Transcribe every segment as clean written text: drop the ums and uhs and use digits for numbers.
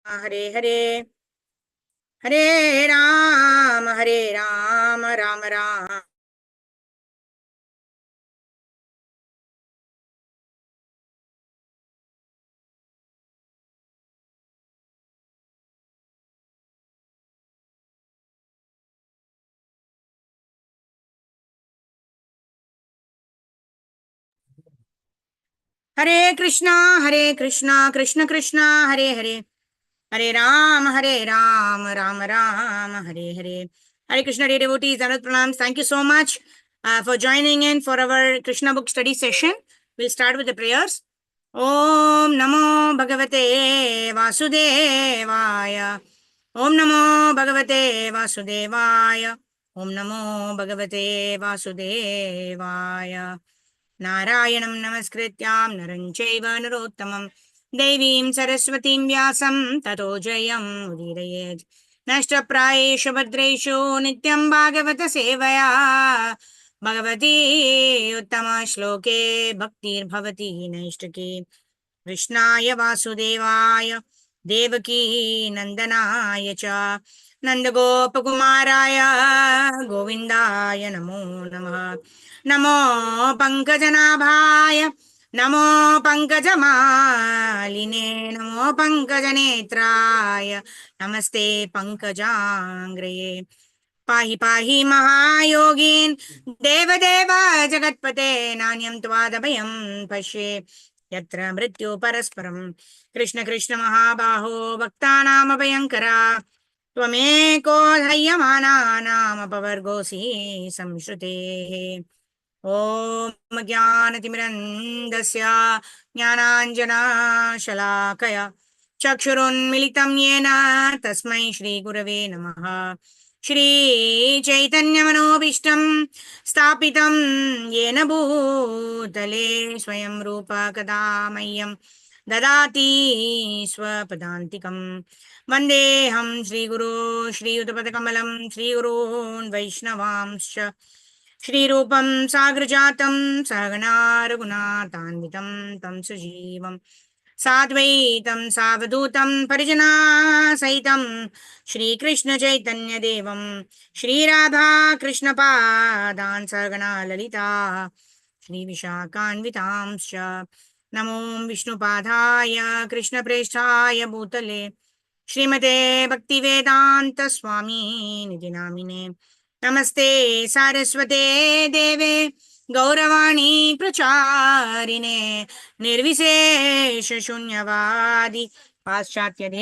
Hare Hare, Hare Ram, Hare Ram, Ram Ram. Hare Krishna, Krishna Krishna, Hare Hare. Hare Ram, Ram Ram, Hare Hare. Hare Krishna, dear devotees, Anand Pranams. Thank you so much for joining in for our Krishna book study session. We'll start with the prayers. Om Namo Bhagavate Vasudevaya. Om Namo Bhagavate Vasudevaya. Om Namo Bhagavate Vasudevaya. नारायणं नमस्कृत्यां नरं चैव नरोत्तमं देवीं सरस्वतीं व्यासं ततो जयम् उदीरयेत् नष्टप्रायेषु भद्रेषु नित्यं भागवत सेवया भगवती उत्तमश्लोके भक्तिर्भवति नैष्टिकी कृष्णाय वासुदेवाय देवकी नन्दनाय च नन्दगोपकुमाराय गोविन्दाय नमो नमः नमो पङ्कजनाभाय नमो पङ्कजमालिने नमो पङ्कजनेत्राय नमस्ते पङ्कजाङ्ग्रये पाहि पाहि महायोगीन् देवदेव जगत्पते नान्यं त्वादभयं पश्ये यत्र मृत्यु परस्परं कृष्ण कृष्ण महाबाहो भक्तानामभयङ्करा त्वमेको धैर्यमानानामपवर्गोऽसि संश्रुतेः ॐ ज्ञानतिमिरन्दस्य ज्ञानाञ्जनशलाकया चक्षुरुन्मिलितं येन तस्मै श्रीगुरवे नमः श्रीचैतन्यमनोभीष्टं स्थापितं येन भूतले स्वयं रूप कदा मह्यं ददाति स्वपदान्तिकं वन्देऽहं श्रीगुरो श्रीयुतपदकमलं श्रीगुरून् वैष्णवांश्च श्रीरूपं साग्रजातं सहगणा रघुनाथान्वितं तं सुजीवं साद्वैतं सावधूतं परिजना सहितं श्रीकृष्णचैतन्यदेवं श्रीराधा कृष्णपादान् सहगणा ललिता श्रीविशाखान्वितांश्च नमो विष्णुपादाय कृष्णप्रेष्ठाय भूतले श्रीमते भक्तिवेदान्तस्वामी नामिने नमस्ते सारस्वते देवे गौरवाणी प्रचारिणे निर्विशेष शून्यवादी पाश्चात्यदेशतारिणे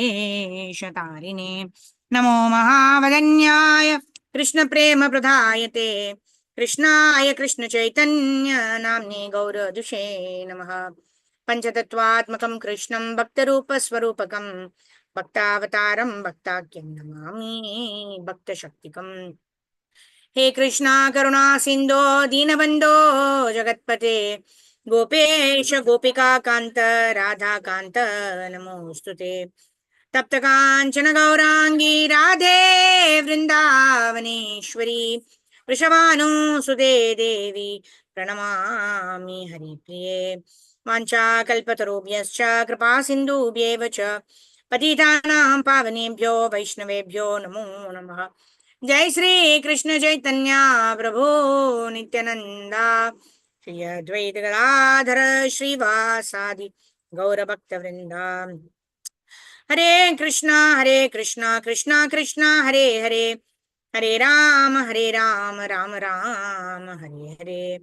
नमो महावदन्याय कृष्ण प्रेम प्रदायते कृष्णाय कृष्ण चैतन्य नाम्ने गौरदुषे नमः पंचतत्वात्मकं कृष्णं भक्तरूपस्वरूपकं भक्तावतारं भक्ताख्यं नमामि भक्तशक्तिकम् हे कृष्णा करुणा सिंधो दीनबंधो जगत्पते गोपेश गोपिका कांत राधा कांत नमोस्तुते तप्त कांचन गौरांगी राधे वृंदावनेश्वरी वृषभानुसुते देवी प्रणमामि हरिप्रिये वाञ्छाकल्पतरुभ्यश्च कृपा सिन्धुभ्येव च पतितानां पावनेभ्यो वैष्णवेभ्यो नमो नमः जय श्री कृष्ण चैतन्य प्रभु नित्यानंदा श्री अद्वैत गदाधर श्रीवासादि गौरभक्तवृंदा हरे कृष्णा कृष्णा कृष्णा हरे हरे हरे राम राम राम हरे हरे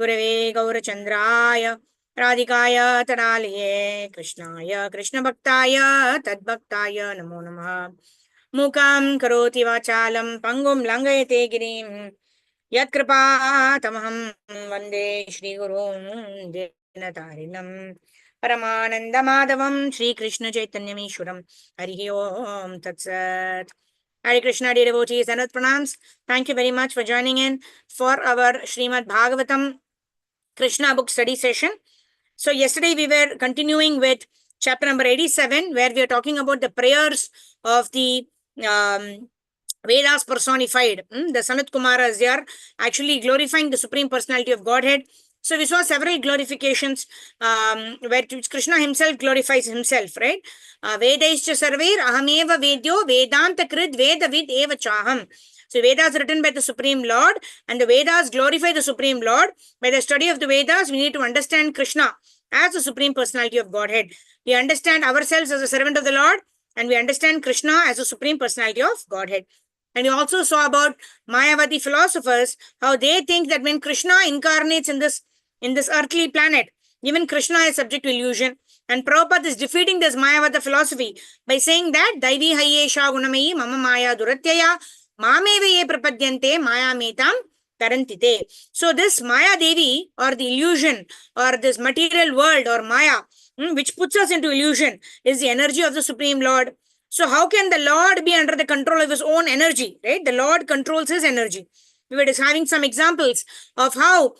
गुरवे गौरचंद्राय राधिकाय तडालये कृष्णाय कृष्णभक्ताय तद्भक्ताय नमो नमः मूकां करोति वाचालं पंगुं लङ्घयते गिरिं यत्कृपातमहं वन्दे श्रीगुरुं दीनतारिणं परमानन्दमाधवं श्रीकृष्णचैतन्यमीश्वरं हरिः ओं तत्सत् Hare Krishna, dear devotees, and pranams. Thank you very much for joining in for our Srimad Bhagavatam Krishna book study session. So yesterday we were continuing with chapter number 87, where we are talking about the prayers of the Vedas personified. The Sanat Kumaras, they are actually glorifying the Supreme Personality of Godhead. So we saw several glorifications where Krishna himself glorifies himself, right? Vedaischa sarvair ahameva vedyo vedanta krid vedavid eva chaham. So Vedas written by the Supreme Lord, and the Vedas glorify the Supreme Lord. By the study of the Vedas, we need to understand Krishna as the Supreme Personality of Godhead. We understand ourselves as a servant of the Lord, and we understand Krishna as the Supreme Personality of Godhead. And we also saw about Mayavadi philosophers, how they think that when Krishna incarnates in this earthly planet, even Krishna is subject to illusion. And Prabhupada is defeating this Mayavada philosophy by saying that Daivi Hayesha Gunamayi Mama Maya Duratyaya Mameve Ye Prapadyante Maya Metam Tarantite. So this Maya Devi, or the illusion, or this material world, or Maya, which puts us into illusion, is the energy of the Supreme Lord. So how can the Lord be under the control of his own energy, right? The Lord controls his energy. We were just having some examples of how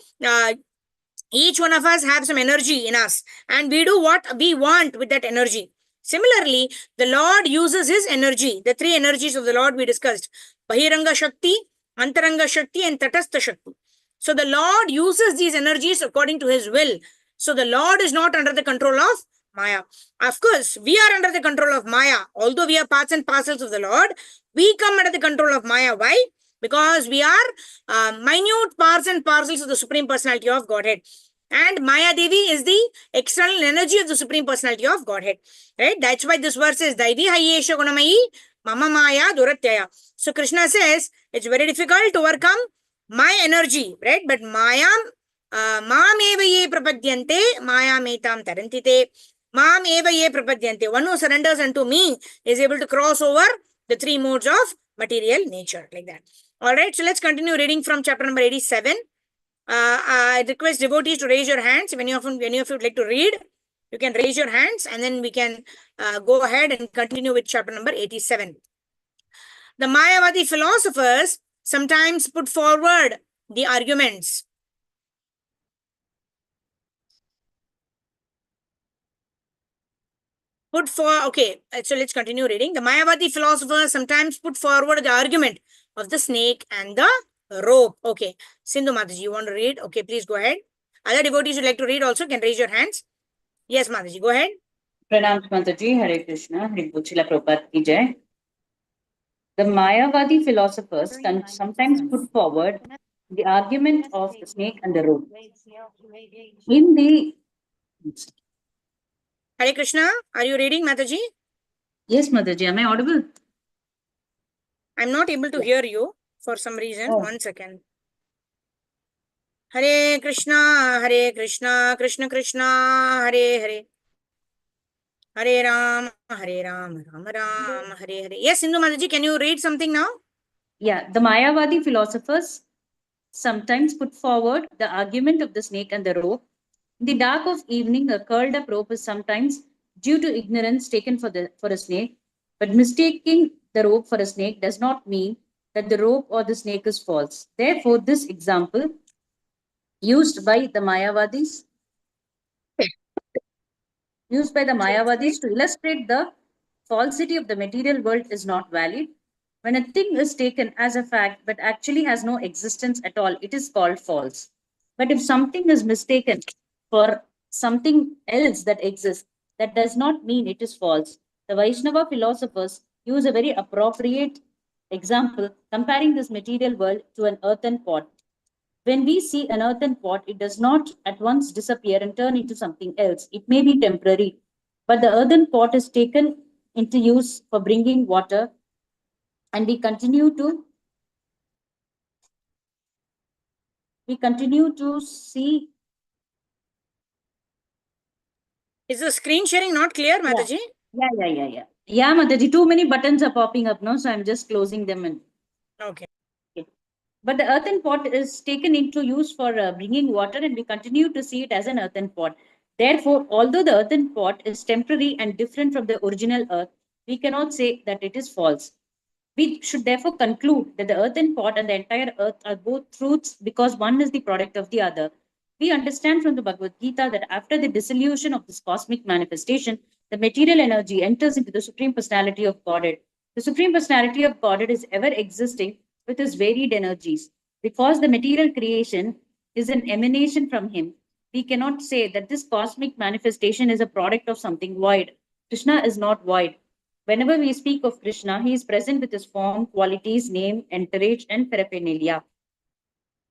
each one of us have some energy in us, and we do what we want with that energy. Similarly, the Lord uses his energy, the three energies of the Lord we discussed, Bahiranga Shakti, Antaranga Shakti, and Tatastha Shakti. So the Lord uses these energies according to his will. So the Lord is not under the control of Maya. Of course, we are under the control of Maya. Although we are parts and parcels of the Lord, we come under the control of Maya. Why? Because we are minute parts and parcels of the Supreme Personality of Godhead. And Maya Devi is the external energy of the Supreme Personality of Godhead. Right? That's why this verse is Daivi Hayesha Gunamayi Mama Maya Duratyaya. So Krishna says it's very difficult to overcome my energy, right? But Maya Maam eva ye prapadyante Maya metam tarantite. Maam eva ye prapadyante. One who surrenders unto me is able to cross over the three modes of material nature, like that. All right, so let's continue reading from chapter number 87. I request devotees to raise your hands. If any of you would like to read, you can raise your hands, and then we can go ahead and continue with chapter number 87. The Mayavadi philosophers sometimes put forward the arguments. Okay, so let's continue reading. The Mayavadi philosophers sometimes put forward the argument of the snake and the rope. Okay, Sindhu Mataji, you want to read? Okay, please go ahead. Other devotees would like to read also can raise your hands. Yes, Mataji, go ahead. Pranam Mataji, Hare Krishna, Hare Prabhupada ki jai. The Mayavadi philosophers can sometimes put forward the argument of the snake and the rope. In the Hare Krishna, are you reading, Mataji? Yes, Mataji, am I audible? I'm not able to hear you for some reason. Oh. 1 second. Hare Krishna, Krishna Krishna, Hare Hare. Hare Ram, Ram Ram, Hare Hare. Yes, Sindhu Mataji, can you read something now? Yeah, the Mayavadi philosophers sometimes put forward the argument of the snake and the rope. In the dark of evening, a curled up rope is sometimes due to ignorance taken for a snake, but mistaking the rope for a snake does not mean that the rope or the snake is false. Therefore, this example used by the Mayavadis to illustrate the falsity of the material world is not valid. When a thing is taken as a fact but actually has no existence at all, it is called false. But if something is mistaken for something else that exists, that does not mean it is false. The Vaishnava philosophers use a very appropriate example comparing this material world to an earthen pot. When we see an earthen pot, it does not at once disappear and turn into something else. It may be temporary, but the earthen pot is taken into use for bringing water, and we continue to see. Is the screen sharing not clear, Mataji? Yeah, Mataji, too many buttons are popping up now, so I'm just closing them in. Okay. But the earthen pot is taken into use for bringing water, and we continue to see it as an earthen pot. Therefore, although the earthen pot is temporary and different from the original earth, we cannot say that it is false. We should therefore conclude that the earthen pot and the entire earth are both truths because one is the product of the other. We understand from the Bhagavad Gita that after the dissolution of this cosmic manifestation, the material energy enters into the Supreme Personality of Godhead. The Supreme Personality of Godhead is ever existing with its varied energies. Because the material creation is an emanation from him, we cannot say that this cosmic manifestation is a product of something void. Krishna is not void. Whenever we speak of Krishna, he is present with his form, qualities, name, entourage, and paraphernalia.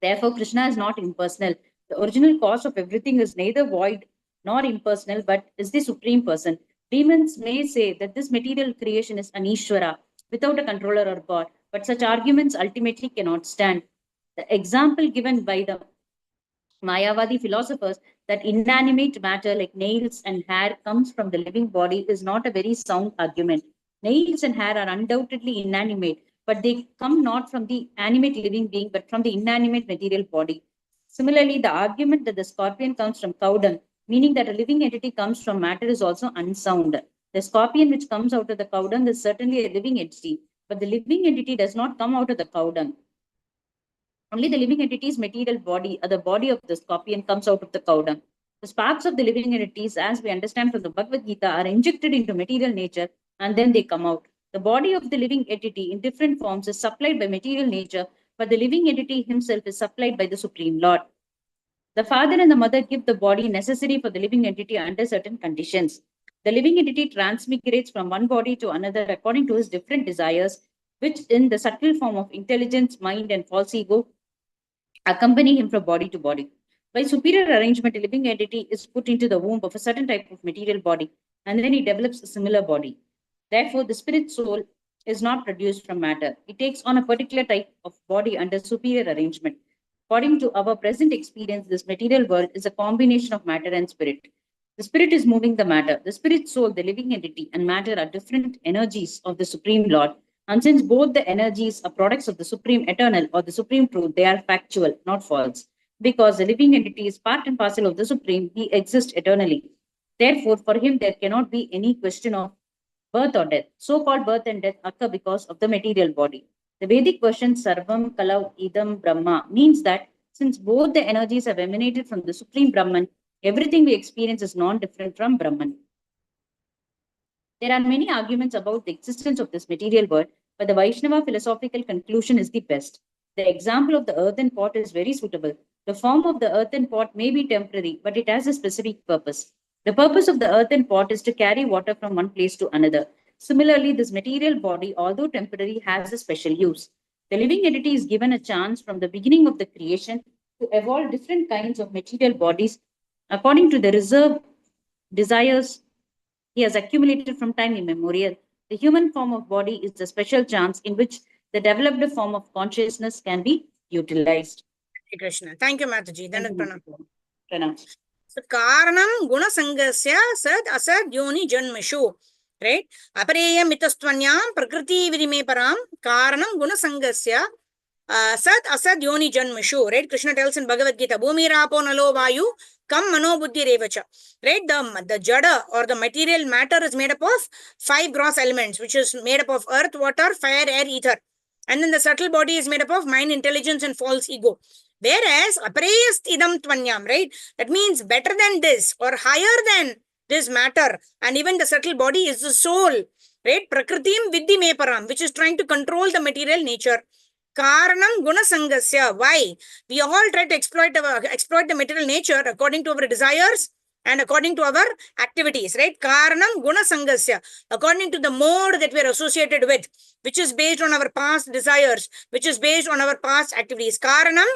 Therefore, Krishna is not impersonal. The original cause of everything is neither void nor impersonal, but is the supreme person. Demons may say that this material creation is an Ishvara, without a controller or God, but such arguments ultimately cannot stand. The example given by the Mayavadi philosophers that inanimate matter like nails and hair comes from the living body is not a very sound argument. Nails and hair are undoubtedly inanimate, but they come not from the animate living being, but from the inanimate material body. Similarly, the argument that the scorpion comes from cow dung, meaning that a living entity comes from matter, is also unsound. The scorpion which comes out of the cow dung is certainly a living entity, but the living entity does not come out of the cow dung. Only the living entity's material body, or the body of the scorpion, comes out of the cow dung. The sparks of the living entities, as we understand from the Bhagavad Gita, are injected into material nature and then they come out. The body of the living entity in different forms is supplied by material nature, but the living entity himself is supplied by the Supreme Lord. The father and the mother give the body necessary for the living entity under certain conditions. The living entity transmigrates from one body to another according to his different desires, which in the subtle form of intelligence, mind, and false ego accompany him from body to body. By superior arrangement, a living entity is put into the womb of a certain type of material body, and then he develops a similar body. Therefore, the spirit soul is not produced from matter. It takes on a particular type of body under superior arrangement. According to our present experience, this material world is a combination of matter and spirit. The spirit is moving the matter. The spirit soul, the living entity, and matter are different energies of the Supreme Lord. And since both the energies are products of the Supreme Eternal or the Supreme Truth, they are factual, not false. Because the living entity is part and parcel of the Supreme, he exists eternally. Therefore, for him, there cannot be any question of birth or death. So-called birth and death occur because of the material body. The Vedic version Sarvam Kalau Idam Brahma means that since both the energies have emanated from the Supreme Brahman, everything we experience is non-different from Brahman. There are many arguments about the existence of this material world, but the Vaishnava philosophical conclusion is the best. The example of the earthen pot is very suitable. The form of the earthen pot may be temporary, but it has a specific purpose. The purpose of the earthen pot is to carry water from one place to another. Similarly, this material body, although temporary, has a special use. The living entity is given a chance from the beginning of the creation to evolve different kinds of material bodies according to the reserve desires he has accumulated from time immemorial. The human form of body is the special chance in which the developed form of consciousness can be utilized. Hare Krishna. Thank you, Mataji. Thank Then you, Pranam. So, Karanam Gunasangasya Sad Asad Yoni Janmashu. Right? Apareyam Mitastvanyam Prakriti Vidime Param Karanam Gunasangasya Sad Asad Yoni Janmashu. Right? Krishna tells in Bhagavad Gita, Bhumi Rapo Nalo Vayu Kam Mano Buddhi Revacha. Right? The jada or the material matter is made up of 5 gross elements, which is made up of earth, water, fire, air, ether. And then the subtle body is made up of mind, intelligence, and false ego. Whereas, apreyast idam tvanyam, right? That means better than this or higher than this matter. And even the subtle body is the soul, right? Prakritim vidhi me param, which is trying to control the material nature. Karanam guna sangasya. Why? We all try to exploit the material nature according to our desires and according to our activities, right? Karanam guna sangasya. According to the mode that we are associated with, which is based on our past desires, which is based on our past activities. Karanam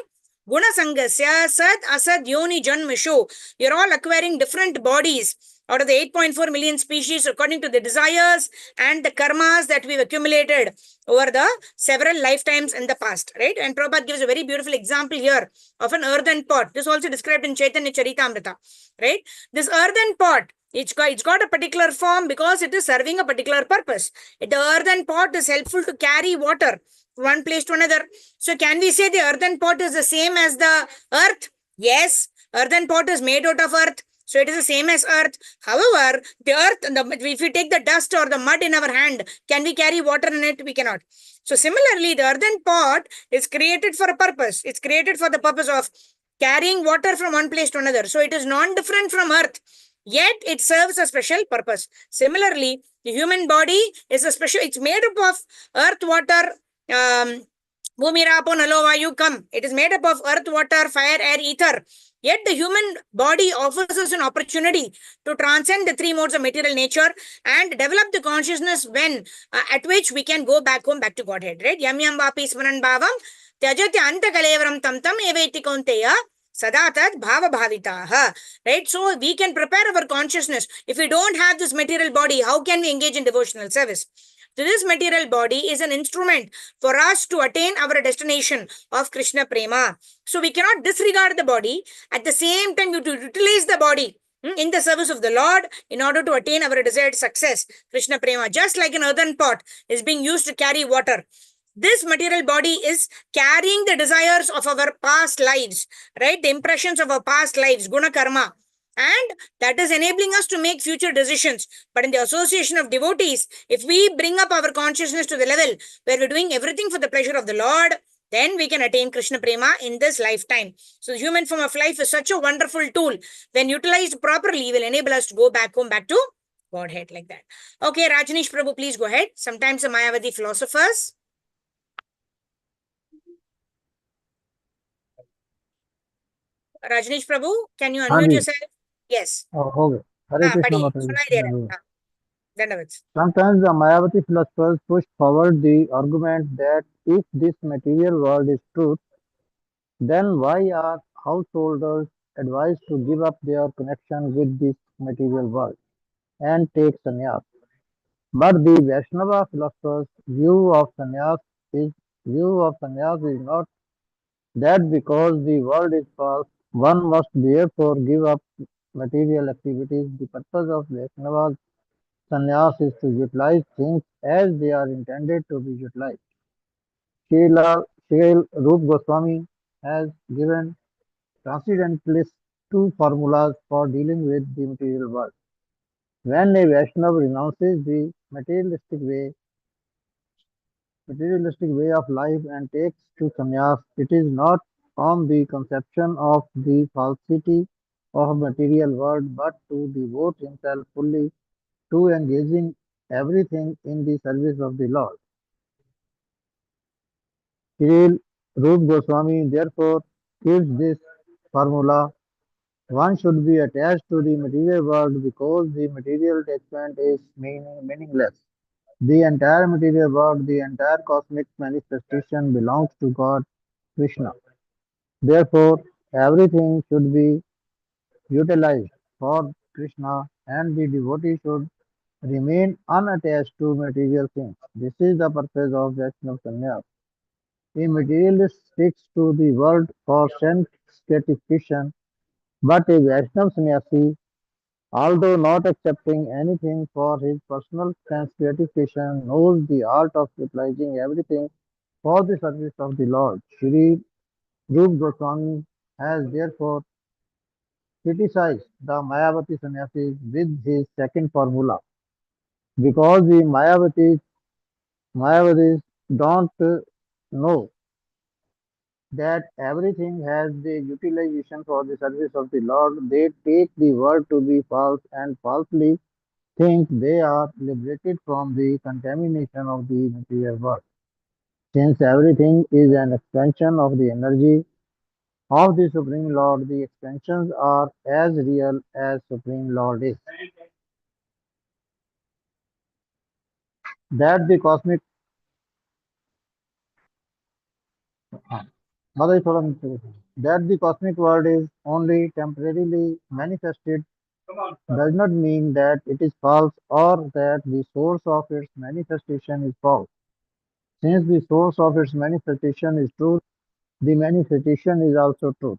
Guna Sangasya Sad Asad Yoni Janmashu. You're all acquiring different bodies out of the 8.4 million species according to the desires and the karmas that we've accumulated over the several lifetimes in the past, right? And Prabhupada gives a very beautiful example here of an earthen pot. This is also described in Chaitanya Charitamrita, right? This earthen pot, it's got a particular form because it is serving a particular purpose. The earthen pot is helpful to carry water one place to another. So can we say the earthen pot is the same as the earth? Yes, earthen pot is made out of earth. So it is the same as earth. However, the earth, if we take the dust or the mud in our hand, can we carry water in it? We cannot. So similarly, the earthen pot is created for a purpose. It's created for the purpose of carrying water from one place to another. So it is non-different from earth. Yet it serves a special purpose. Similarly, the human body is a special, it's made up of earth, water, Bhumirapo nalo vayu come. It is made up of earth, water, fire, air, ether. Yet the human body offers us an opportunity to transcend the three modes of material nature and develop the consciousness when at which we can go back home, back to Godhead. Right? Yam yam vapi smaran bhavam त्यजति अंतकलेवरं तं तं एवेति कौन्तेय सदा तद bhava bhavitaha. Right? So we can prepare our consciousness. If we don't have this material body, how can we engage in devotional service? So this material body is an instrument for us to attain our destination of Krishna Prema. So we cannot disregard the body. At the same time, you to utilize the body in the service of the Lord in order to attain our desired success, Krishna Prema. Just like an earthen pot is being used to carry water. This material body is carrying the desires of our past lives, right? The impressions of our past lives, guna karma. And that is enabling us to make future decisions. But in the association of devotees, if we bring up our consciousness to the level where we're doing everything for the pleasure of the Lord, then we can attain Krishna Prema in this lifetime. So the human form of life is such a wonderful tool. When utilized properly, will enable us to go back home, back to Godhead like that. Okay, Rajneesh Prabhu, please go ahead. Sometimes the Mayavadi philosophers. Rajneesh Prabhu, can you हाँ unmute जी yourself? Yes. हो गए हरे कृष्ण पढ़िए माता जी सुनाई दे रहा है धन्यवाद. धन्यवाद. Sometimes the Mayavati philosophers push forward the argument that if this material world is truth, then why are householders advised to give up their connection with this material world and take sannyas? But the Vaishnava philosophers' is view of sannyas is not that because the world is false, one must therefore give up material activities. The purpose of Vaishnava sannyas is to utilize things as they are intended to be utilized. Srila Rup Goswami has given transcendentalist two formulas for dealing with the material world. When a Vaishnava renounces the materialistic way of life and takes to sannyas, it is not on the conception of the falsity of material world, but to devote himself fully to engaging everything in the service of the Lord. Srila Rup Goswami therefore gives this formula: one should be attached to the material world because the material attachment is meaningless. The entire material world, the entire cosmic manifestation belongs to God, Krishna. Therefore, everything should be utilized for Krishna and the devotee should remain unattached to material things. This is the purpose of Vaishnava Sannyas. A materialist sticks to the world for sense gratification, but a Vaishnava sannyasi, although not accepting anything for his personal sense gratification, knows the art of utilizing everything for the service of the Lord. Sri Rup Goswami has therefore criticized the Mayavati sannyasis with his second formula because the Mayavadis don't know that everything has the utilization for the service of the Lord. They take the word to be false and falsely think they are liberated from the contamination of the material world. Since everything is an expansion of the energy of the Supreme Lord, the expansions are as real as Supreme Lord is. That the cosmic that the cosmic world is only temporarily manifested does not mean that it is false or that the source of its manifestation is false. Since the source of its manifestation is truth, the manifestation is also truth.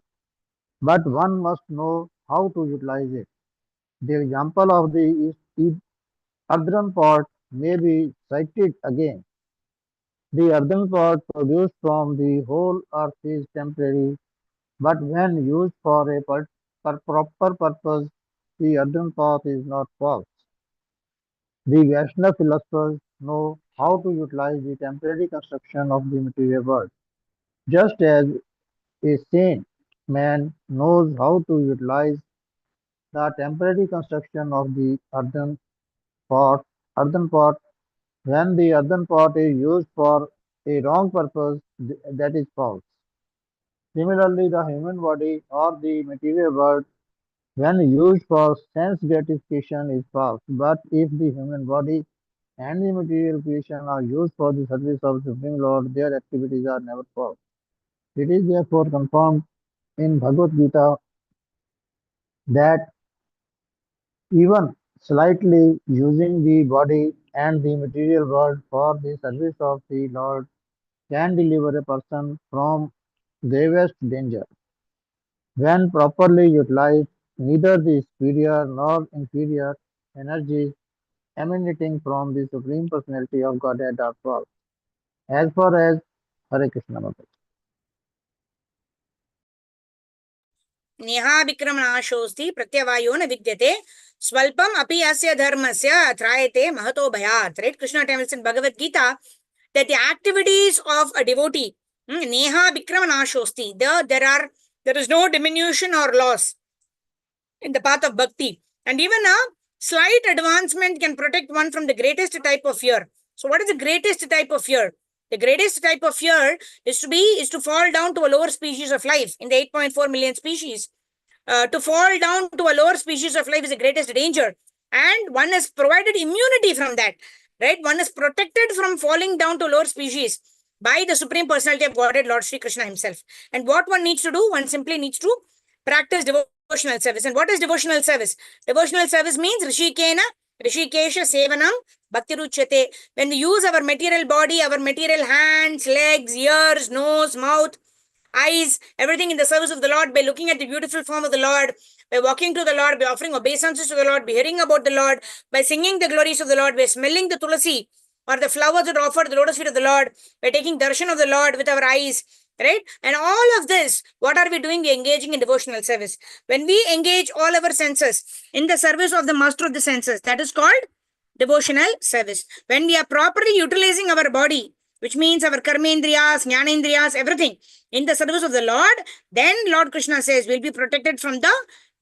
But one must know how to utilize it. The example of the earthen pot may be cited again. The earthen pot produced from the whole earth is temporary, but when used for a proper purpose, the earthen pot is not false. The Vaishnava philosophers know how to utilize the temporary construction of the material world, just as a sane man knows how to utilize the temporary construction of the pot. Earthen pot, when the earthen pot is used for a wrong purpose that is false. Similarly, the human body or the material world, when used for sense gratification, is false. But if the human body and the material creation are used for the service of Supreme Lord, their activities are never false. It is therefore confirmed in Bhagavad Gita that even slightly using the body and the material world for the service of the Lord can deliver a person from gravest danger. When properly utilized, neither the superior nor inferior energies emanating from the Supreme Personality of Godhead are false. As far as Hare Krishna Mataji. नेहाभिक्रमनाशोऽस्ति प्रत्यवायो न विद्यते स्वल्पम अपि अस्य धर्मस्य त्रायते महतो भयात्. Right? Krishna tells in Bhagavad Gita that the activities of a devotee, nehaभिक्रमनाशोऽस्ति, there is no diminution or loss in the path of bhakti, and even a slight advancement can protect one from the greatest type of fear. So what is the greatest type of fear? The greatest type of fear is to fall down to a lower species of life in the 8.4 million species. To fall down to a lower species of life is the greatest danger, and one is provided immunity from that, right? One is protected from falling down to lower species by the Supreme Personality of Godhead, Lord Sri Krishna himself. And what one needs to do, one simply needs to practice devotional service. And what is devotional service? Devotional service means Rishikena, Rishikesha Sevanam, Bhakti Ruchyate. When we use our material body, our material hands, legs, ears, nose, mouth, eyes, everything in the service of the Lord, by looking at the beautiful form of the Lord, by walking to the Lord, by offering obeisances to the Lord, by hearing about the Lord, by singing the glories of the Lord, by smelling the tulasi or the flowers that offer the lotus feet of the Lord, by taking darshan of the Lord with our eyes, right? And all of this, what are we doing? We are engaging in devotional service. When we engage all our senses in the service of the master of the senses, that is called devotional service. When we are properly utilizing our body, which means our karmendriyas, jnanendriyas, everything in the service of the Lord, then Lord Krishna says we'll be protected from the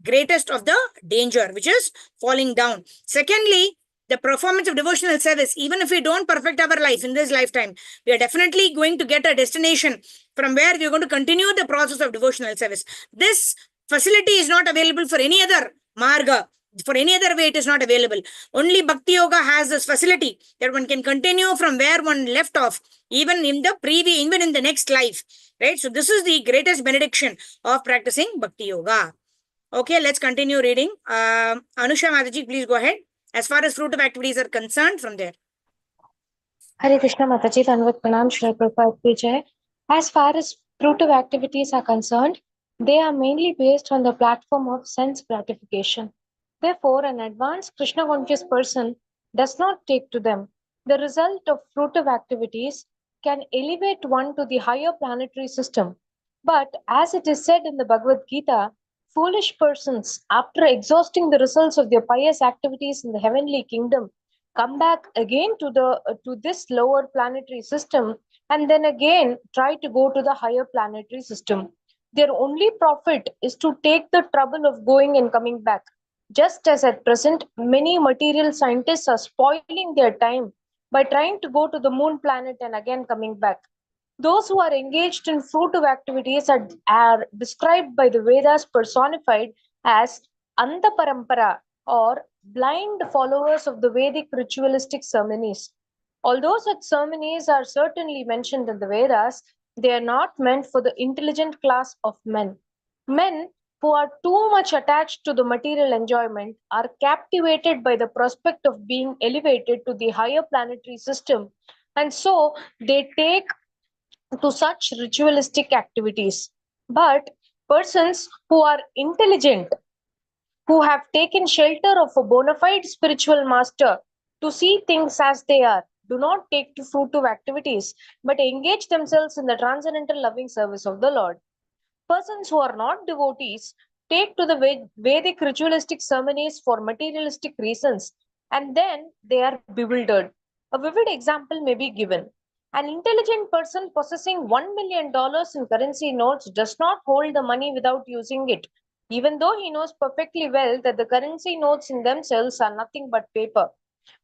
greatest of the danger, which is falling down. Secondly, the performance of devotional service, even if we don't perfect our life in this lifetime, we are definitely going to get a destination from where we are going to continue the process of devotional service. This facility is not available for any other marga. For any other way, it is not available. Only Bhakti Yoga has this facility that one can continue from where one left off, even in the next life. Right? So this is the greatest benediction of practicing Bhakti Yoga. Okay, let's continue reading. Anusha Mataji, please go ahead. As far as fruitive activities are concerned, from there. Hare Krishna Mataji, Tanvat Pranam, Shri Prabhupada Vijay. As far as fruitive activities are concerned, they are mainly based on the platform of sense gratification. Therefore, an advanced Krishna conscious person does not take to them. The result of fruitive activities can elevate one to the higher planetary system. But as it is said in the Bhagavad Gita, foolish persons, after exhausting the results of their pious activities in the heavenly kingdom, come back again to this lower planetary system, and then again try to go to the higher planetary system. Their only profit is to take the trouble of going and coming back. Just as at present, many material scientists are spoiling their time by trying to go to the moon planet and again coming back. Those who are engaged in fruitive activities are described by the Vedas personified as Anta Parampara, or blind followers of the Vedic ritualistic ceremonies. Although such ceremonies are certainly mentioned in the Vedas, they are not meant for the intelligent class of men. Men who are too much attached to the material enjoyment are captivated by the prospect of being elevated to the higher planetary system, and so they take to such ritualistic activities. But persons who are intelligent, who have taken shelter of a bona fide spiritual master to see things as they are, do not take to fruitive activities, but engage themselves in the transcendental loving service of the Lord. Persons who are not devotees take to the Vedic ritualistic ceremonies for materialistic reasons, and then they are bewildered. A vivid example may be given. An intelligent person possessing $1 million in currency notes does not hold the money without using it, even though he knows perfectly well that the currency notes in themselves are nothing but paper.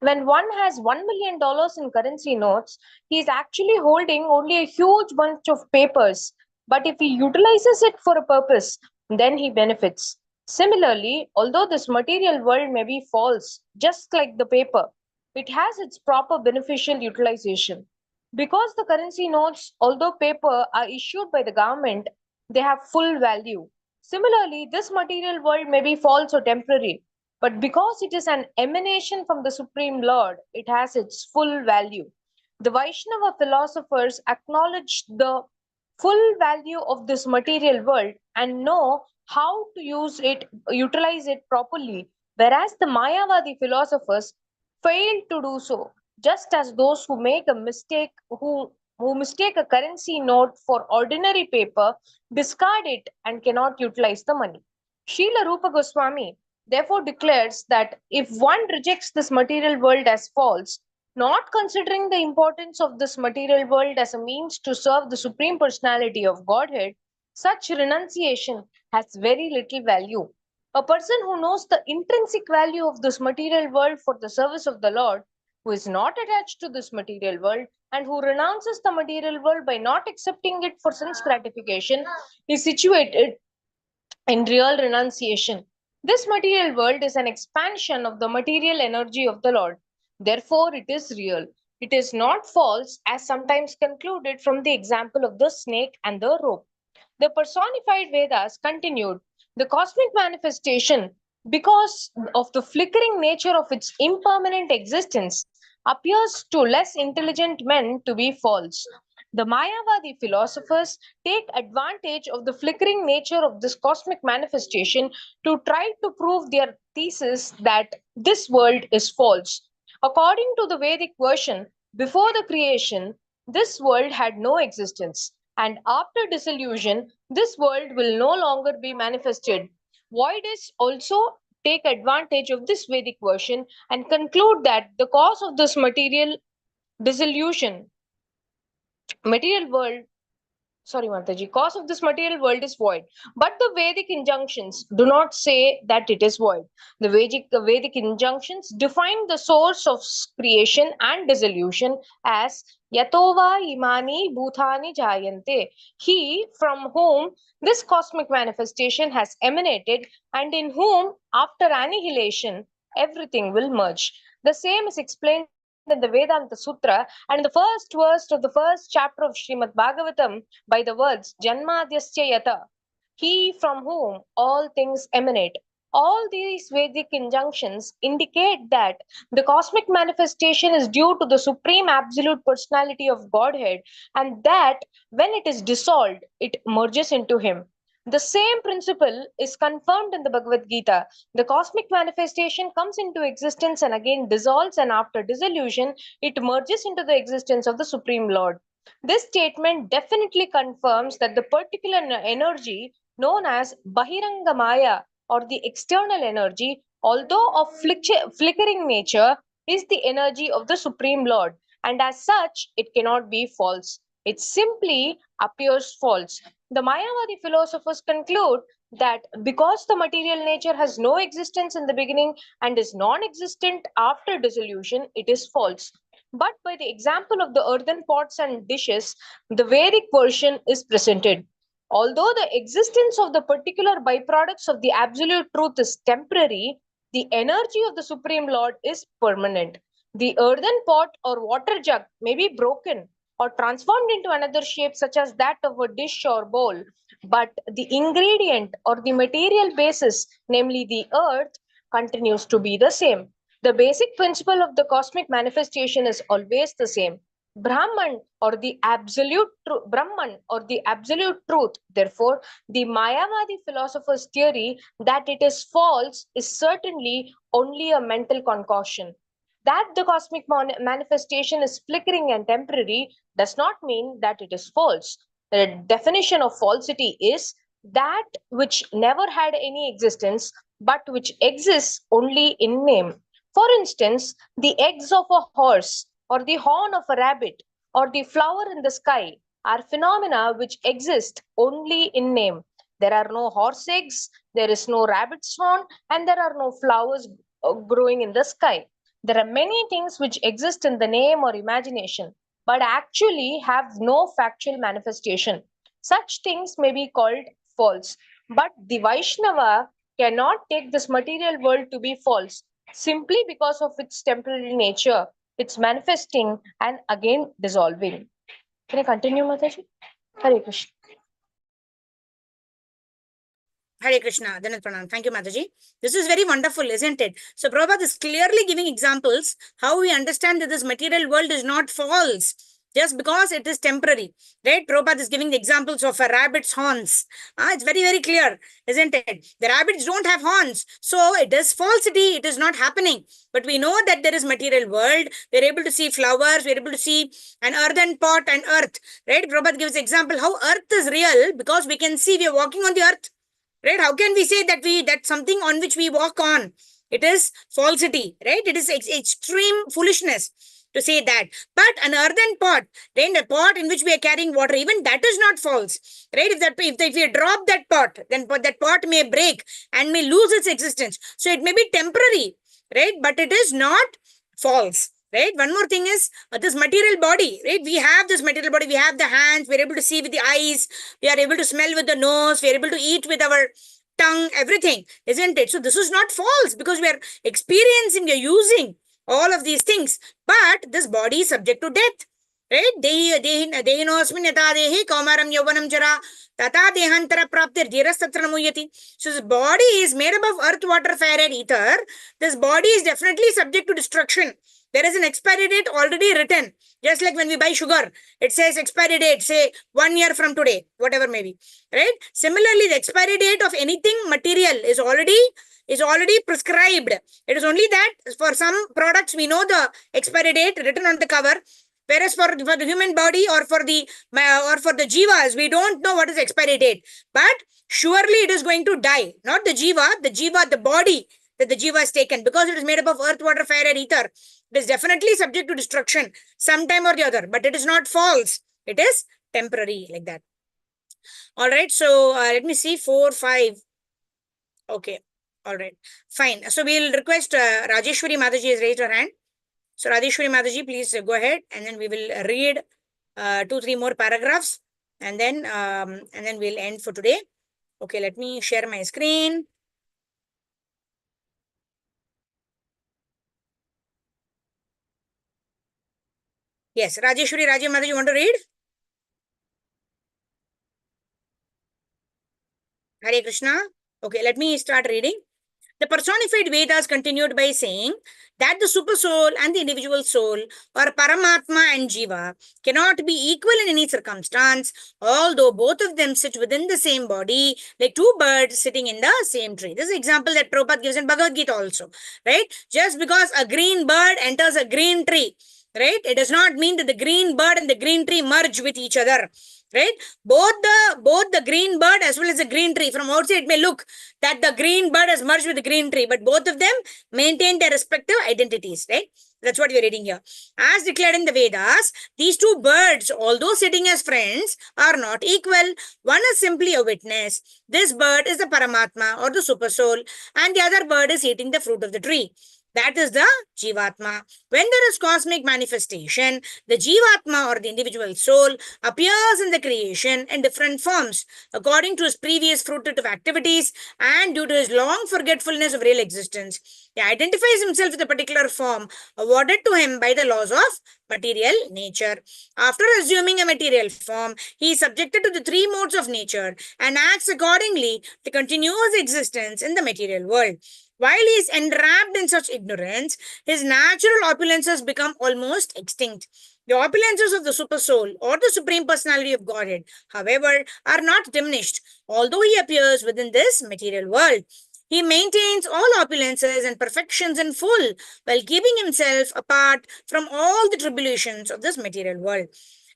When one has $1 million in currency notes, he is actually holding only a huge bunch of papers. But if he utilizes it for a purpose, then he benefits. Similarly, although this material world may be false, just like the paper, it has its proper beneficial utilization. Because the currency notes, although paper, are issued by the government, they have full value. Similarly, this material world may be false or temporary, but because it is an emanation from the Supreme Lord, it has its full value. The Vaishnava philosophers acknowledge the full value of this material world and know how to utilize it properly, whereas the Mayavadi philosophers fail to do so, just as those who make a mistake, who mistake a currency note for ordinary paper, discard it and cannot utilize the money. Srila Rupa Goswami therefore declares that if one rejects this material world as false, not considering the importance of this material world as a means to serve the Supreme Personality of Godhead, such renunciation has very little value. A person who knows the intrinsic value of this material world for the service of the Lord, who is not attached to this material world, and who renounces the material world by not accepting it for sense gratification, is situated in real renunciation. This material world is an expansion of the material energy of the Lord. Therefore, it is real. It is not false, as sometimes concluded from the example of the snake and the rope. The personified Vedas continued, the cosmic manifestation, because of the flickering nature of its impermanent existence, appears to less intelligent men to be false. The Mayavadi philosophers take advantage of the flickering nature of this cosmic manifestation to try to prove their thesis that this world is false. According to the Vedic version, before the creation, this world had no existence, and after dissolution, this world will no longer be manifested. Voidists also take advantage of this Vedic version and conclude that the cause of this dissolution, material world sorry Mataji, cause of this material world is void, but the Vedic injunctions do not say that it is void. The Vedic injunctions define the source of creation and dissolution as yatova imani bhutani jayante, he from whom this cosmic manifestation has emanated and in whom after annihilation everything will merge. The same is explained in the Vedanta Sutra and in the first verse of the first chapter of Srimad Bhagavatam by the words Janmadhyasya Yata, he from whom all things emanate. All these Vedic injunctions indicate that the cosmic manifestation is due to the Supreme Absolute Personality of Godhead and that when it is dissolved, it merges into Him. The same principle is confirmed in the Bhagavad Gita. The cosmic manifestation comes into existence and again dissolves, and after dissolution, it merges into the existence of the Supreme Lord. This statement definitely confirms that the particular energy known as Bahiranga Maya or the external energy, although of flickering nature, is the energy of the Supreme Lord, and as such, it cannot be false. It simply appears false. The Mayavadi philosophers conclude that because the material nature has no existence in the beginning and is non existent after dissolution, it is false. But by the example of the earthen pots and dishes, the Vedic version is presented. Although the existence of the particular byproducts of the absolute truth is temporary, the energy of the Supreme Lord is permanent. The earthen pot or water jug may be broken or transformed into another shape, such as that of a dish or bowl, but the ingredient or the material basis, namely the earth, continues to be the same. The basic principle of the cosmic manifestation is always the same. Brahman or the absolute truth. Therefore, the Mayavadi philosopher's theory that it is false is certainly only a mental concoction. That the cosmic manifestation is flickering and temporary does not mean that it is false. The definition of falsity is that which never had any existence but which exists only in name. For instance, the eggs of a horse or the horn of a rabbit or the flower in the sky are phenomena which exist only in name. There are no horse eggs, there is no rabbit's horn, and there are no flowers growing in the sky. There are many things which exist in the name or imagination, but actually have no factual manifestation. Such things may be called false. But the Vaishnava cannot take this material world to be false simply because of its temporary nature, its manifesting and again dissolving. Can I continue, Mataji? Hare Krishna. Hare Krishna, Dhanat Pranam. Thank you, Mataji. This is very wonderful, isn't it? So Prabhupada is clearly giving examples how we understand that this material world is not false just because it is temporary. Right? Prabhupada is giving the examples of a rabbit's horns. It's very, very clear, isn't it? The rabbits don't have horns. So it is falsity. It is not happening. But we know that there is material world. We're able to see flowers. We're able to see an earthen pot and earth. Right? Prabhupada gives example how earth is real because we can see we are walking on the earth. Right? How can we say that that's something on which we walk on? It is falsity, right? It is extreme foolishness to say that. But an earthen pot, then a pot in which we are carrying water, even that is not false, right? If we drop that pot, then that pot may break and may lose its existence. So it may be temporary, right? But it is not false. Right. One more thing is this material body, right? We have this material body. We have the hands. We're able to see with the eyes. We are able to smell with the nose. We're able to eat with our tongue, everything, isn't it? So this is not false because we are experiencing, we are using all of these things. But this body is subject to death. Right? Dehinosmin yata dehi kaumaram yauvanam jara tata dehantara praptir dhirastatra namuyati. So this body is made up of earth, water, fire and ether. This body is definitely subject to destruction. There is an expiry date already written. Just like when we buy sugar, it says expiry date, say 1 year from today, whatever may be. Right? Similarly, the expiry date of anything material is already prescribed. It is only that for some products, we know the expiry date written on the cover. Whereas for the human body or for the jivas, we don't know what is expiry date. But surely it is going to die. Not the jiva, the body that the jiva is taken. Because it is made up of earth, water, fire and ether. It is definitely subject to destruction sometime or the other. But it is not false. It is temporary like that. All right. So let me see. 4, 5. Okay. All right. Fine. So we'll request Rajeshwari Mataji has raised her hand. So Rajeshwari Mataji, please go ahead, and then we will read 2, 3 more paragraphs, and then we'll end for today. Okay, let me share my screen. Yes, Rajeshwari Mataji, you want to read? Hare Krishna. Okay, let me start reading. The personified Vedas continued by saying that the super soul and the individual soul, or Paramatma and Jiva, cannot be equal in any circumstance, although both of them sit within the same body, like two birds sitting in the same tree. This is an example that Prabhupada gives in Bhagavad Gita also, right? Just because a green bird enters a green tree, right? It does not mean that the green bird and the green tree merge with each other. Right? Both the green bird as well as the green tree, from outside it may look that the green bird has merged with the green tree, but both of them maintain their respective identities, right? That's what we're reading here. As declared in the Vedas, these two birds, although sitting as friends, are not equal. One is simply a witness. This bird is the Paramatma or the super soul, and the other bird is eating the fruit of the tree. That is the Jivatma. When there is cosmic manifestation, the Jivatma or the individual soul appears in the creation in different forms according to his previous fruitive activities and due to his long forgetfulness of real existence. He identifies himself with a particular form awarded to him by the laws of material nature. After assuming a material form, he is subjected to the 3 modes of nature and acts accordingly to continue his existence in the material world. While he is enwrapped in such ignorance, his natural opulences become almost extinct. The opulences of the super soul or the supreme personality of Godhead, however, are not diminished, although he appears within this material world. He maintains all opulences and perfections in full, while keeping himself apart from all the tribulations of this material world.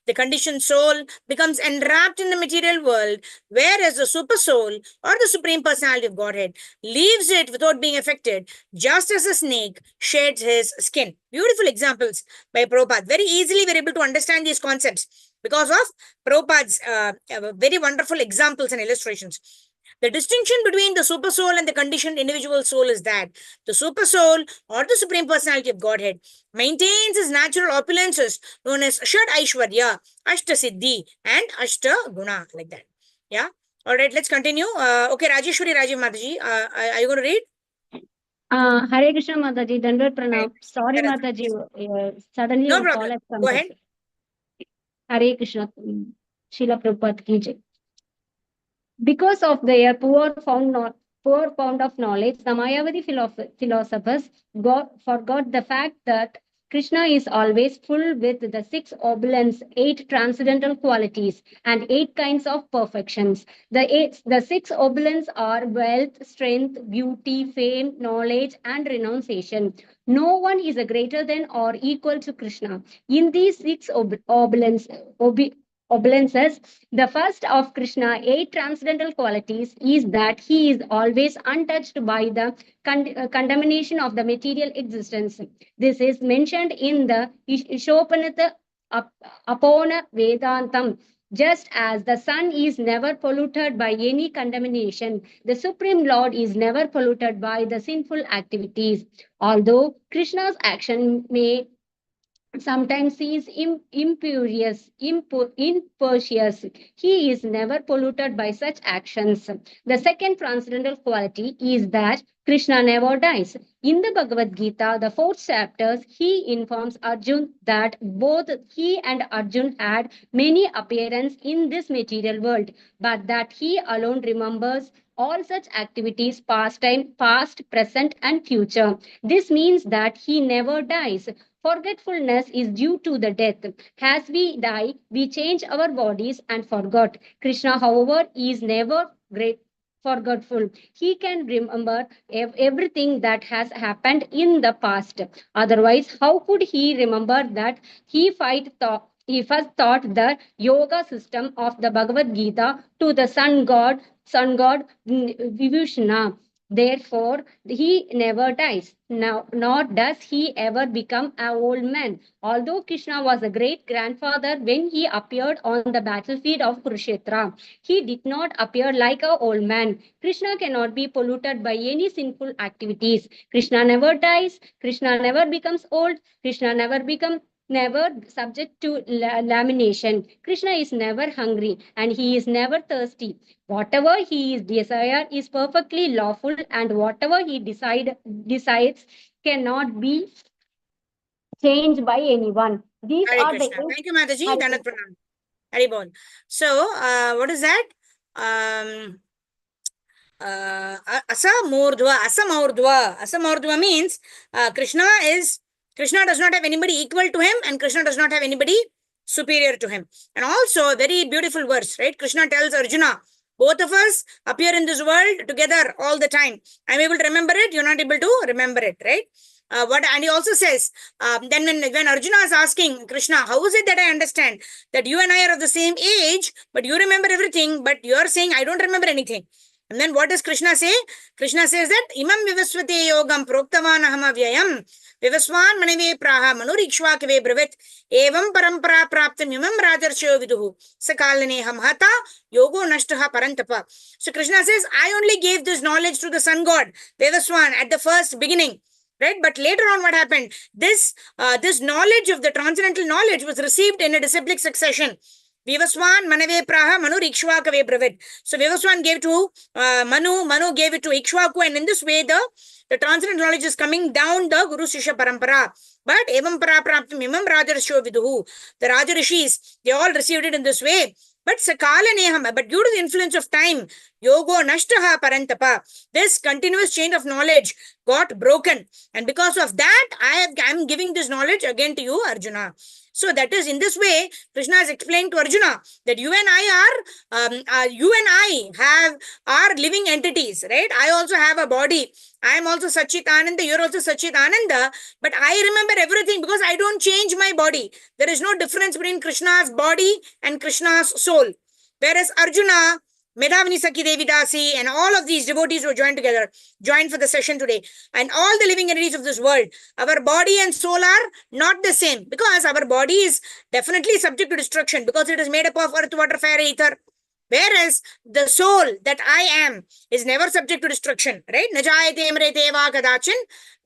The conditioned soul becomes enwrapped in the material world, whereas the super soul or the supreme personality of Godhead leaves it without being affected, just as a snake sheds his skin. Beautiful examples by Prabhupada. Very easily we're able to understand these concepts because of Prabhupada's very wonderful examples and illustrations. The distinction between the super soul and the conditioned individual soul is that the super soul or the Supreme Personality of Godhead maintains his natural opulences known as Shad Aishwarya, Ashta Siddhi, and Ashta Guna, like that. Yeah. All right, let's continue. Okay, Rajeshwari Rajiv Mataji, are you going to read? Hare Krishna Mataji, Dandavat Right. Pranam. Sorry Correct. Mataji, suddenly No one call problem. has come Go up. ahead. Hare Krishna, Srila Prabhupada ki jai. Because of their poor found of knowledge, the Mayavadi philosophers forgot the fact that Krishna is always full with the 6 opulence, 8 transcendental qualities, and 8 kinds of perfections. The 6 opulence are wealth, strength, beauty, fame, knowledge, and renunciation. No one is a greater than or equal to Krishna. In these 6 opulences, the first of Krishna 8 transcendental qualities is that he is always untouched by the contamination of the material existence. This is mentioned in the Ishopanatha Apona Vedantam. Just as the sun is never polluted by any contamination, the Supreme Lord is never polluted by the sinful activities. Although Krishna's action may sometimes he is impervious. He is never polluted by such actions. The second transcendental quality is that Krishna never dies. In the Bhagavad Gita, the 4th chapters, he informs Arjun that both he and Arjun had many appearances in this material world, but that he alone remembers all such activities, past time, past, present, and future. This means that he never dies. Forgetfulness is due to the death. As we die, we change our bodies and forgot. Krishna, however, is never great forgetful. He can remember everything that has happened in the past. Otherwise, how could he remember that he first taught the yoga system of the Bhagavad Gita to the sun god Vibhushana. Therefore, he never dies. Now, nor does he ever become an old man. Although Krishna was a great grandfather when he appeared on the battlefield of Kurukshetra, he did not appear like an old man. Krishna cannot be polluted by any sinful activities. Krishna never dies. Krishna never becomes old. Krishna never subject to lamination. Krishna is never hungry and he is never thirsty. Whatever he is desire is perfectly lawful, and whatever he decides cannot be changed by anyone. These Hare are the Krishna. Thank you, Mataji. Hare Dandavat Pranam. Haribol. So, what is that? Asamurdhva means Krishna does not have anybody equal to him, and Krishna does not have anybody superior to him. And also, very beautiful verse, right? Krishna tells Arjuna, both of us appear in this world together all the time. I'm able to remember it, you're not able to remember it, right? And he also says, then when Arjuna is asking Krishna, how is it that I understand that you and I are of the same age, but you remember everything, but you're saying I don't remember anything? And then what does Krishna say? Krishna says that imam vivasvate yogam proktavan aham avyayam vivaswan manave praha manurikshva kave bravit evam parampara praptam imam rajarsho viduhu sakalane hamhata yogo nashtaha parantapa. So Krishna says, I only gave this knowledge to the sun god Vivaswan at the first beginning. Right, but later on, what happened? This knowledge of the transcendental knowledge was received in a disciplic succession. Vivaswan manave praha manu ikshvakave bravid. So Vivaswan gave to Manu gave it to Ikshvaku, and in this way the transcendental knowledge is coming down the Guru Sishya Parampara. But evam para praptam imam rajarsho viduhu. The Raja Rishis, they all received it in this way. But sakala neham, but due to the influence of time, yogo nashtaha parantapa, this continuous chain of knowledge got broken. And because of that, I am giving this knowledge again to you, Arjuna. So that is in this way, Krishna has explained to Arjuna that you and I are living entities, right? I also have a body. I am also Sachit Ananda, you're also Sachit Ananda, but I remember everything because I don't change my body. There is no difference between Krishna's body and Krishna's soul. Whereas Arjuna, Medhavani Sakhi Devi Dasi, and all of these devotees who joined for the session today, and all the living entities of this world, our body and soul are not the same, because our body is definitely subject to destruction, because it is made up of earth, water, fire, ether. Whereas the soul that I am is never subject to destruction, right? Najayate mrete va kadachin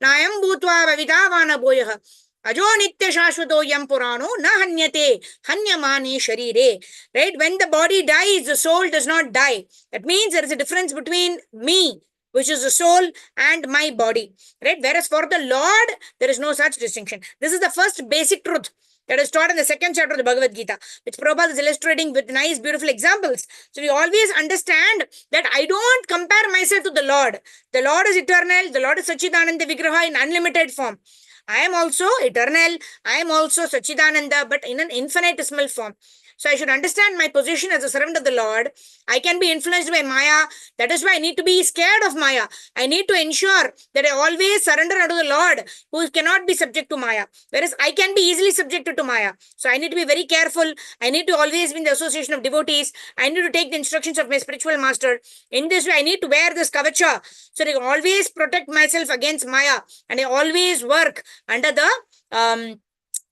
nayam bhutva bhavita vana boyah ajo nitya shashvato yam purano na hanyate hanyamane sharire. Right? When the body dies, the soul does not die. That means there is a difference between me, which is the soul, and my body. Right? Whereas for the Lord, there is no such distinction. This is the first basic truth that is taught in the second chapter of the Bhagavad Gita, which Prabhupada is illustrating with nice, beautiful examples. So we always understand that I don't compare myself to the Lord. The Lord is eternal. The Lord is Sachidananda Vigraha in unlimited form. I am also eternal. I am also Sachidananda, but in an infinitesimal form. So I should understand my position as a servant of the Lord. I can be influenced by Maya. That is why I need to be scared of Maya. I need to ensure that I always surrender unto the Lord, who cannot be subject to Maya. Whereas I can be easily subjected to Maya. So I need to be very careful. I need to always be in the association of devotees. I need to take the instructions of my spiritual master. In this way, I need to wear this kavacha so that I always protect myself against Maya. And I always work under the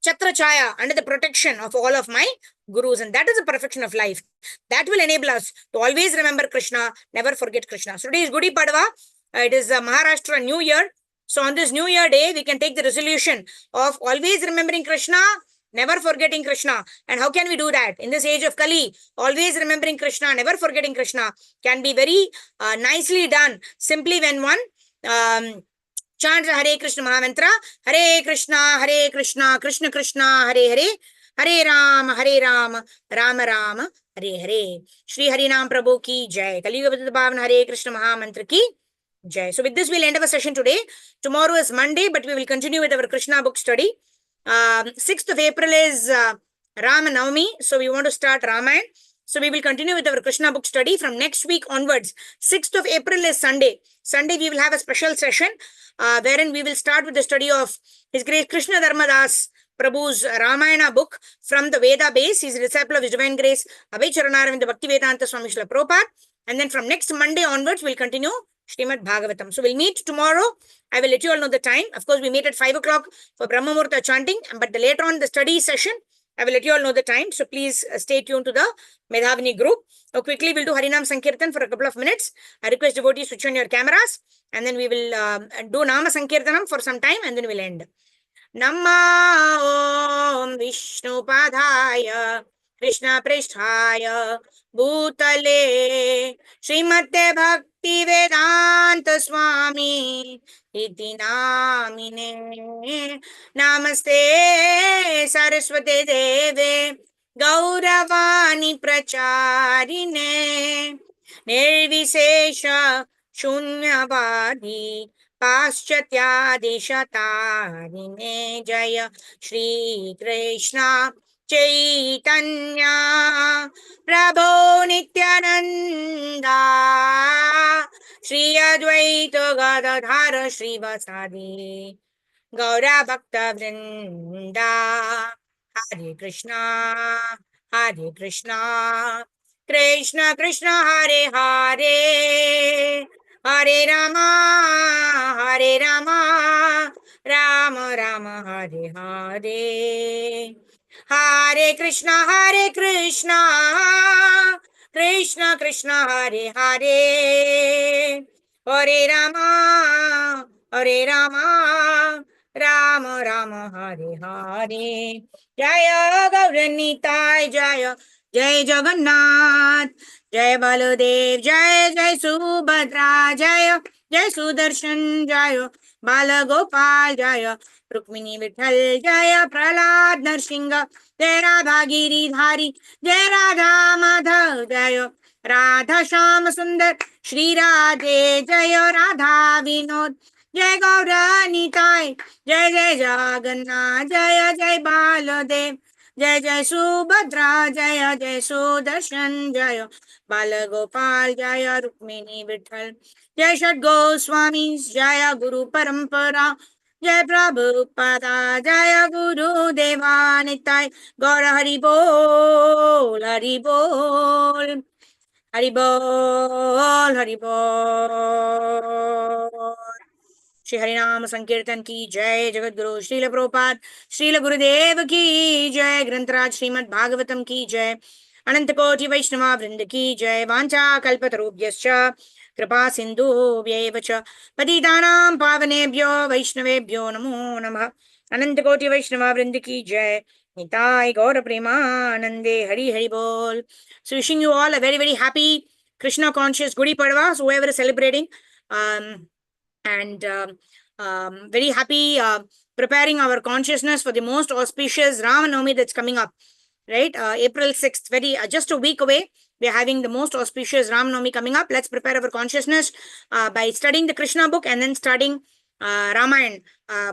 Chatra Chaya, under the protection of all of my gurus. And that is the perfection of life. That will enable us to always remember Krishna, never forget Krishna. So today is Gudi Padwa. It is Maharashtra New Year. So on this New Year day, we can take the resolution of always remembering Krishna, never forgetting Krishna. And how can we do that? In this age of Kali, always remembering Krishna, never forgetting Krishna can be very nicely done simply when one chant Hare Krishna Mahamantra, Hare Krishna, Krishna Krishna, Hare Hare, Hare Ram, Rama Rama, Hare Hare. Shri Harinam Prabhu ki jai. Kaliyuga Patita Pavan Hare Krishna Mahamantra ki jai. So with this, we'll end our session today. Tomorrow is Monday, but we will continue with our Krishna book study. 6th of April is Rama Navami. So we want to start Ramayana. So we will continue with our Krishna book study from next week onwards. 6th of April is Sunday. Sunday, we will have a special session wherein we will start with the study of His Grace Krishna Dharmadas Prabhu's Ramayana book from the Veda base. He is a disciple of His Divine Grace Abhay Charanaravindra Bhakti Vedanta Swami Srila Prabhupada. And then from next Monday onwards, we'll continue Srimad Bhagavatam. So we'll meet tomorrow. I will let you all know the time. Of course, we meet at 5 o'clock for Brahma Muhurta chanting, but later on the study session, I will let you all know the time. So please stay tuned to the Medhavini group. So quickly, we'll do Harinam Sankirtan for a couple of minutes. I request devotees switch on your cameras, and then we will do Nama Sankirtanam for some time, and then we'll end. Nama Om Vishnu Padhaya Krishna Prishthaya Bhutale Srimate Bhakti Vedanta Swami Iti Namine Namaste Saraswate Deve Gauravani Pracharine Nirvisesha Shunyavadi Paschatyadeshatarine Jaya Shri Krishna Chaitanya Prabhu Nityananda Shri Advaita Gadadhara Shri Vasadi Gaura Bhakta Vrinda Hare Krishna Krishna Krishna Hare Hare Hare Rama Rama Rama Hare Hare Hare Krishna Krishna Krishna Hare Hare Hare Rama Rama Rama Hare Hare Jaya Gauranitai Jaya Jai Jagannath Jai Baladev Jai Jai Subhadra Jaya Jai Sudarshan Jaya Bala Gopal Jaya Rukmini Vithal Jaya Prahlad Narsingha Jai Radha Giridhari Jai Radha Madhav Jaya Radha Sham Sundar Shri Radhe Jaya Radha Vinod Jai Gauranitai Jai Jai Jagannath Jaya Jai Baladev Jai Jai Subhadra Jaya Jai Sudarshan Jaya Bala Gopal Jaya Rukmini Vithal Jai Shad Goswamis Jaya Guru Parampara Jai Prabhupada Jaya Guru Devanitai Gaura Hari Bol Hari Bol Hari Bol Hari Bol Shri Harinam Sankirtan ki jai, Jagat Guru Srila Prabhupada, Srila Gurudev ki jai, Grantaraj Srimad Bhagavatam ki jai. Anantakoti Vaishnava Vrinda ki jai. Vancha kalpatarubhyascha कृपा सिंधु व्येव च पतितानां पावनेभ्यो वैष्णवेभ्यो नमो नमः. अनंत कोटि वैष्णव वृंद की जय. निताय गौर प्रेमानंदे. हरि हरि बोल. So wishing you all a very very happy Krishna conscious Gudi Padwa, so whoever is celebrating, and very happy preparing our consciousness for the most auspicious Rama Navami that's coming up, right? April 6th, very just a week away. We are having the most auspicious Ram Navami coming up. Let's prepare our consciousness by studying the Krishna book and then studying Ramayana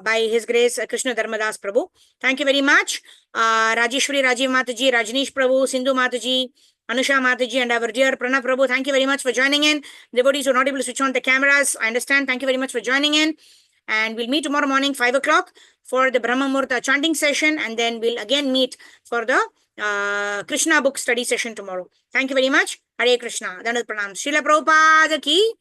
by His Grace Krishna Dharmadas Prabhu. Thank you very much. Rajeshwari, Rajiv Mataji, Rajneesh Prabhu, Sindhu Mataji, Anusha Mataji, and our dear Pranav Prabhu. Thank you very much for joining in. Devotees who are not able to switch on the cameras, I understand. Thank you very much for joining in. And we'll meet tomorrow morning, 5 o'clock for the Brahma Muhurta chanting session. And then we'll again meet for the Krishna book study session tomorrow. Thank you very much. Hare Krishna. Dandavat Pranam. Srila Prabhupada ki